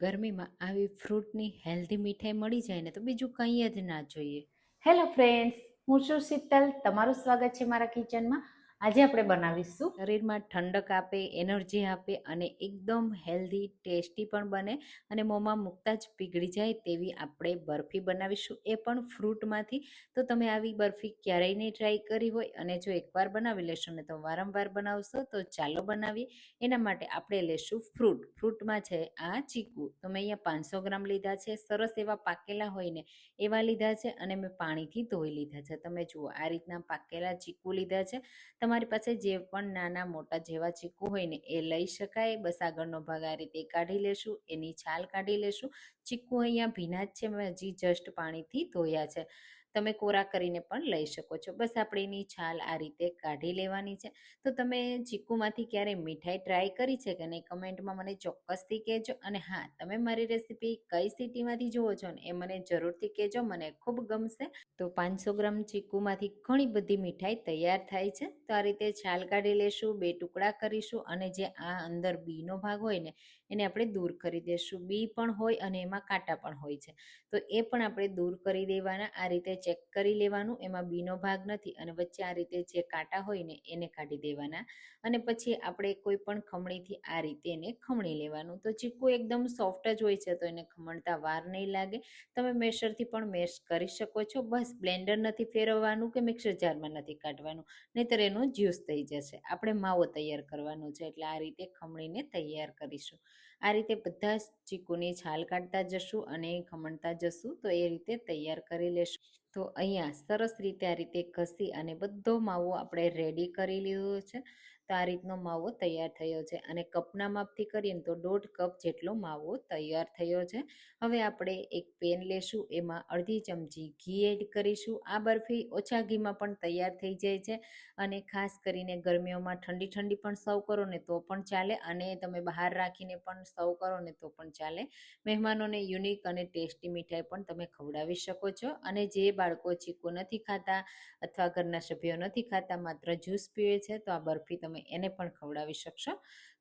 ગરમીમાં આવી ફ્રૂટની હેલ્ધી મીઠાઈ મળી જાય ને તો બીજું કંઈ જ ના જોઈએ. હેલો ફ્રેન્ડ્સ, હું છું શીતલ. તમારું સ્વાગત છે મારા કિચનમાં. આજે આપણે બનાવીશું શરીરમાં ઠંડક આપે, એનર્જી આપે અને એકદમ હેલ્ધી ટેસ્ટી પણ બને અને મોંમાં મૂકતા જ પીગળી જાય તેવી આપણે બરફી બનાવીશું, એ પણ ફ્રૂટમાંથી. તો તમે આવી બરફી ક્યારેય નહીં ટ્રાય કરી હોય અને જો એકવાર બનાવી લેશો ને તો વારંવાર બનાવશો. તો ચાલો બનાવીએ. એના માટે આપણે લેશું ફ્રૂટમાં છે આ ચીકુ. તો મેં અહીંયા 500 ગ્રામ લીધા છે. સરસ એવા પાકેલા હોય ને એવા લીધા છે અને મેં પાણીથી ધોઈ લીધા છે. તમે જુઓ આ રીતના પાકેલા ચીકુ લીધા છે. તમારી પાસે જે પણ નાના મોટા જેવા ચીકુ હોય ને એ લઈ શકાય. બસ આગળનો ભાગ આ રીતે કાઢી લેશું, એની છાલ કાઢી લેશું. ચીકુ અહીંયા ભીના જ છે, મેં હજી જસ્ટ પાણીથી ધોયા છે. તમે કોરા કરીને પણ લઈ શકો છો. બસ આપણે એની છાલ આ રીતે કાઢી લેવાની છે. તો તમે ચીકુમાંથી ક્યારે મીઠાઈ ટ્રાય કરી છે કે નહીં, કમેન્ટમાં મને ચોક્કસથી કહેજો. અને હા, તમે મારી રેસીપી કઈ સિટીમાંથી જુઓ છો ને એ મને જરૂરથી કહેજો, મને ખૂબ ગમશે. તો 500 ગ્રામ ચીકુમાંથી ઘણી બધી મીઠાઈ તૈયાર થાય છે. તો આ રીતે છાલ કાઢી લેશું, 2 ટુકડા કરીશું અને જે આ અંદર બીનો ભાગ હોય ને એને આપણે દૂર કરી દઈશું. બી પણ હોય અને એમાં કાંટા પણ હોય છે, તો એ પણ આપણે દૂર કરી દેવાના. આ રીતે ચેક કરી લેવાનું, એમાં બીનો ભાગ નથી અને વચ્ચે આ રીતે જે કાંટા હોય ને એને કાઢી દેવાના. અને પછી આપણે કોઈ પણ ખમણીથી આ રીતે એને ખમણી લેવાનું. તો ચીકુ એકદમ સોફ્ટ જ હોય છે, તો એને ખમણતા વાર નહીં લાગે. તમે મેશરથી પણ મેશ કરી શકો છો. બસ બ્લેન્ડર નથી ફેરવવાનું કે મિક્સર જારમાં નથી કાઢવાનું, નહીંતર એનો જ્યુસ થઈ જશે. આપણે માવો તૈયાર કરવાનો છે એટલે આ રીતે ખમણીને તૈયાર કરીશું. આ રીતે બધા જ ચીકુની છાલ કાઢતા જશું અને ખમણતા જશું, તો એ રીતે તૈયાર કરી લેશું. તો અહીંયા સરસ રીતે આ રીતે ઘસી અને બધો માવો આપણે રેડી કરી લીધો છે. તો આ રીતનો માવો તૈયાર થયો છે અને કપના માપથી કરીએ તો 1.5 કપ જેટલો માવો તૈયાર થયો છે. હવે આપણે એક પેન લેશું, એમાં અડધી ચમચી ઘી એડ કરીશું. આ બરફી ઓછા ઘીમાં પણ તૈયાર થઈ જાય છે અને ખાસ કરીને ગરમીઓમાં ઠંડી ઠંડી પણ સર્વ કરો ને તો પણ ચાલે અને તમે બહાર રાખીને પણ સર્વ કરો ને તો પણ ચાલે. મહેમાનોને યુનિક અને ટેસ્ટી મીઠાઈ પણ તમે ખવડાવી શકો છો. અને જે બાળકો ચીકુ નથી ખાતા અથવા ઘરના સભ્યો નથી ખાતા, માત્ર જ્યુસ પીવે છે, તો આ બરફી તમે એને પણ ખવડાવી શકશો.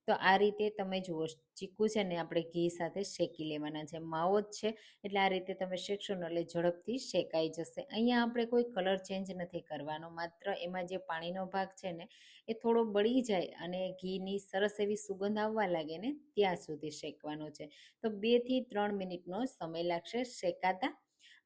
તો આ રીતે તમે જુઓ, ચીકુ છે ને આપણે ઘી સાથે શેકી લેવાના છે. માવો જ છે એટલે આ રીતે તમે શેકશો ને એટલે ઝડપથી શેકાઈ જશે. અહીંયા આપણે કોઈ કલર ચેન્જ નથી કરવાનો, માત્ર એમાં જે પાણીનો ભાગ છે ને એ થોડો બળી જાય અને ઘીની સરસ એવી સુગંધ આવવા લાગે ને ત્યાં સુધી શેકવાનો છે. તો 2 થી 3 મિનિટનો સમય લાગશે શેકાતા.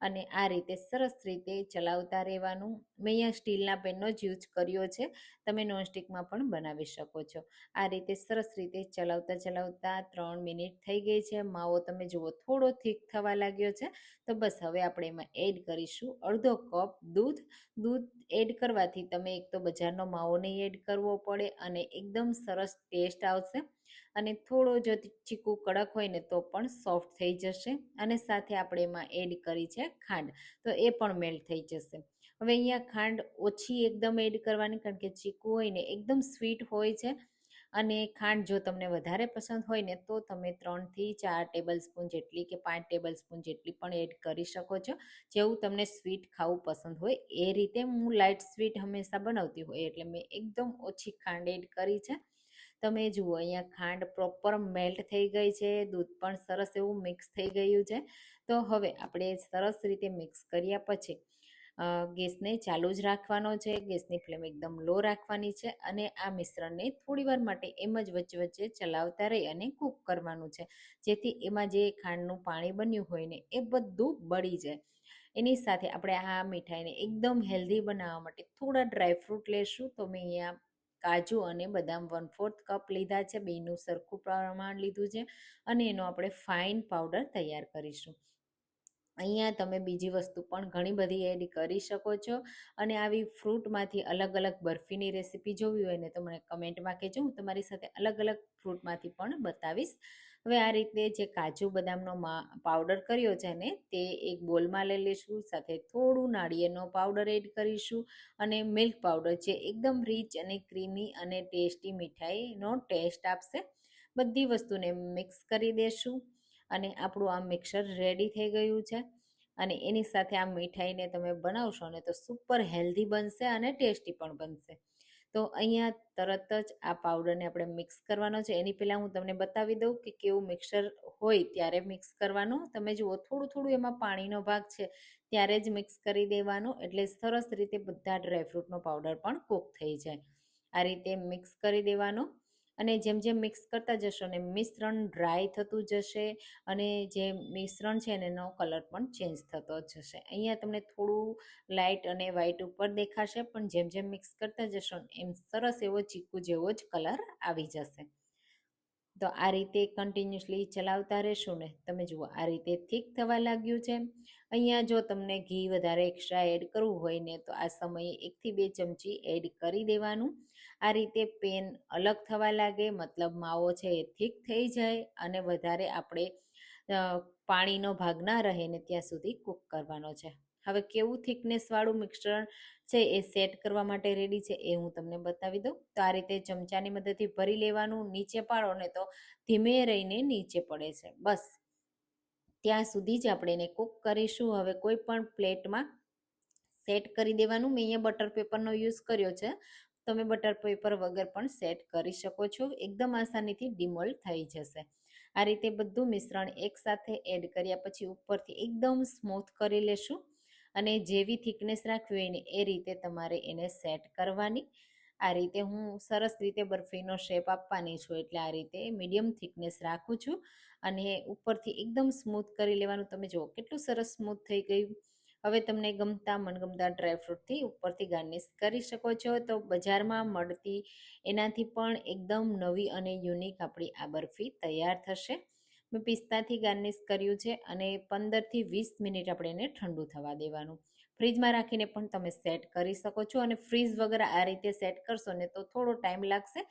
અને આ રીતે સરસ રીતે ચલાવતા રહેવાનું. મેં અહીંયા સ્ટીલના પેનનો જ યુઝ કર્યો છે, તમે નોનસ્ટિકમાં પણ બનાવી શકો છો. આ રીતે સરસ રીતે ચલાવતા ચલાવતા 3 મિનિટ થઈ ગઈ છે. માવો તમે જુઓ થોડો થીક થવા લાગ્યો છે. તો બસ હવે આપણે એમાં એડ કરીશું અડધો કપ દૂધ. દૂધ એડ કરવાથી તમે એક તો બજારનો માવો નહીં એડ કરવો પડે અને એકદમ સરસ ટેસ્ટ આવશે. અને થોડો જો ચીકુ કડક હોય ને તો પણ સોફ્ટ થઈ જશે. અને સાથે આપણે એમાં એડ કરી છે ખાંડ, તો એ પણ મેલ્ટ થઈ જશે. હવે અહીંયા ખાંડ ઓછી એકદમ એડ કરવાની, કારણ કે ચીકુ હોય ને એકદમ સ્વીટ હોય છે. અને ખાંડ જો તમને વધારે પસંદ હોય ને તો તમે 3 થી 4 ટેબલ સ્પૂન જેટલી કે 5 ટેબલ સ્પૂન જેટલી પણ એડ કરી શકો છો, જેવું તમને સ્વીટ ખાવું પસંદ હોય એ રીતે. હું લાઇટ સ્વીટ હંમેશા બનાવતી હોય એટલે મેં એકદમ ઓછી ખાંડ એડ કરી છે. તમે જુઓ અહીંયા ખાંડ પ્રોપર મેલ્ટ થઈ ગઈ છે, દૂધ પણ સરસ એવું મિક્સ થઈ ગયું છે. તો હવે આપણે સરસ રીતે મિક્સ કર્યા પછી ગેસને ચાલુ જ રાખવાનો છે. ગેસની ફ્લેમ એકદમ લો રાખવાની છે અને આ મિશ્રણને થોડીવાર માટે એમ જ વચ્ચે વચ્ચે ચલાવતા રહી અને કૂક કરવાનું છે, જેથી એમાં જે ખાંડનું પાણી બન્યું હોય ને એ બધું બળી જાય. એની સાથે આપણે આ મીઠાઈને એકદમ હેલ્ધી બનાવવા માટે થોડા ડ્રાયફ્રૂટ લેશું. તો મેં અહીંયા કાજુ અને બદામ 1/4 કપ લીધા છે, બેનું સરખું પ્રમાણ લીધું છે અને એનો આપણે ફાઇન પાવડર તૈયાર કરીશું. અહીંયા તમે બીજી વસ્તુ પણ ઘણી બધી એડ કરી શકો છો. અને આવી ફ્રૂટમાંથી અલગ અલગ બરફીની રેસીપી જોવી હોય ને તો મને કમેન્ટમાં કહેજો, હું તમારી સાથે અલગ અલગ ફ્રૂટમાંથી પણ બતાવીશ. હવે આ રીતે જે કાજુ બદામનો પાવડર કર્યો છે ને તે એક બોલમાં લઈ લઈશું. સાથે થોડું નાળિયેરનો પાવડર એડ કરીશું અને મિલ્ક પાવડર, જે એકદમ રીચ અને ક્રીમી અને ટેસ્ટી મીઠાઈનો ટેસ્ટ આપશે. બધી વસ્તુને મિક્સ કરી દેશું અને આપણું આ મિક્સર રેડી થઈ ગયું છે. અને એની સાથે આ મીઠાઈને તમે બનાવશો ને તો સુપર હેલ્ધી બનશે અને ટેસ્ટી પણ બનશે. તો અહીંયા તરત જ આ પાવડરને આપણે મિક્સ કરવાનો છે. એની પહેલાં હું તમને બતાવી દઉં કે કેવું મિક્સર હોય ત્યારે મિક્સ કરવાનું. તમે જુઓ થોડું થોડું એમાં પાણીનો ભાગ છે ત્યારે જ મિક્સ કરી દેવાનું, એટલે સરસ રીતે બધા ડ્રાયફ્રૂટનો પાવડર પણ કૂક થઈ જાય. આ રીતે મિક્સ કરી દેવાનું, અને જેમ જેમ મિક્સ કરતા જશો ને મિશ્રણ ડ્રાય થતું જશે, અને જે મિશ્રણ છે એનો કલર પણ ચેન્જ થતો જશે. અહીંયા તમને થોડું લાઇટ અને વ્હાઈટ ઉપર દેખાશે, પણ જેમ જેમ મિક્સ કરતા જશો એમ સરસ એવો ચીકુ જેવો જ કલર આવી જશે. તો આ રીતે કન્ટિન્યુઅસલી ચલાવતા રહેશું ને તમે જુઓ આ રીતે થીક થવા લાગ્યું છે. અહીંયા જો તમને ઘી વધારે એક્સ્ટ્રા એડ કરવું હોય ને તો આ સમયે 1 થી 2 ચમચી એડ કરી દેવાનું. આ રીતે પેન અલગ થવા લાગે, મતલબ માવો છે એ થીક થઈ જાય, અને વધારે આપણે પાણીનો ભાગ ના રહે ને ત્યાં સુધી કૂક કરવાનો છે. હવે કેવું થિકનેસવાળું મિક્સર છે એ સેટ કરવા માટે રેડી છે એ હું તમને બતાવી દઉં. તો આ રીતે ચમચાની મદદથી ભરી લેવાનું, નીચે પાડો ને તો ધીમે રહીને નીચે પડે છે. બસ ત્યાં સુધી જ આપણે એને કૂક કરીશું. હવે કોઈ પણ પ્લેટમાં સેટ કરી દેવાનું. મેં અહીંયા બટર પેપરનો યુઝ કર્યો છે, તમે બટર પેપર વગર પણ સેટ કરી શકો છો. એકદમ આસાનીથી ડિમોલ્ડ થઈ જશે. આ રીતે બધું મિશ્રણ એકસાથે એડ કર્યા પછી ઉપરથી એકદમ સ્મૂથ કરી લેશું, અને જેવી થિકનેસ રાખવી હોય ને એ રીતે તમારે એને સેટ કરવાની. આ રીતે હું સરસ રીતે બરફીનો શેપ આપવાની છું, એટલે આ રીતે મીડિયમ થિકનેસ રાખું છું, અને ઉપરથી એકદમ સ્મૂથ કરી લેવાનું. તમે જુઓ કેટલું સરસ સ્મૂથ થઈ ગયું. હવે તમને ગમતા મનગમતા ડ્રાયફ્રૂટથી ઉપરથી ગાર્નિશ કરી શકો છો. તો બજારમાં મળતી એનાથી પણ એકદમ નવી અને યુનિક આપણી આ બરફી તૈયાર થશે. મેં પિસ્તાથી ગાર્નિશ કર્યું છે, અને 15 થી 20 મિનિટ આપણે એને ઠંડુ થવા દેવાનું. ફ્રીજમાં રાખીને પણ તમે સેટ કરી શકો છો, અને ફ્રીઝ વગર આ રીતે સેટ કરશો ને તો થોડો ટાઈમ લાગશે.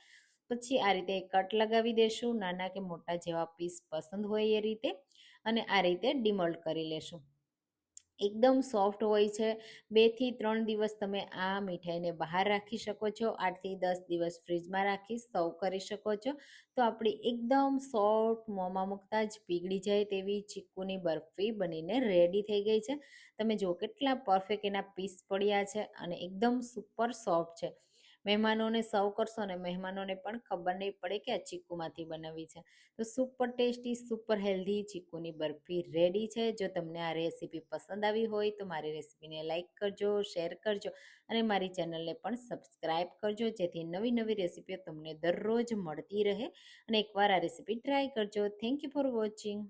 પછી આ રીતે કટ લગાવી દેશું, નાના કે મોટા જેવા પીસ પસંદ હોય એ રીતે, અને આ રીતે ડિમોલ્ડ કરી લેશું. એકદમ સોફ્ટ હોય છે. 2 થી 3 દિવસ તમે આ મીઠાઈને બહાર રાખી શકો છો. 8 થી 10 દિવસ ફ્રીજમાં રાખી સર્વ કરી શકો છો. તો આપણી એકદમ સોફ્ટ, મોંમાં મૂકતા જ પીગળી જાય તેવી ચીકુની બરફી બનીને રેડી થઈ ગઈ છે. તમે જુઓ કેટલા પરફેક્ટ એના પીસ પડ્યા છે, અને એકદમ સુપર સોફ્ટ છે. મહેમાનોને સર્વ કરશો ને મહેમાનોને પણ ખબર નહીં પડે કે આ ચીકુમાંથી બનાવી છે. તો સુપર ટેસ્ટી, સુપર હેલ્ધી ચીકુની બરફી રેડી છે. જો તમને આ રેસીપી પસંદ આવી હોય તો મારી રેસીપીને લાઇક કરજો, શેર કરજો, અને મારી ચેનલને પણ સબસ્ક્રાઈબ કરજો, જેથી નવી નવી રેસીપીઓ તમને દરરોજ મળતી રહે. અને એકવાર આ રેસીપી ટ્રાય કરજો. Thank you for watching.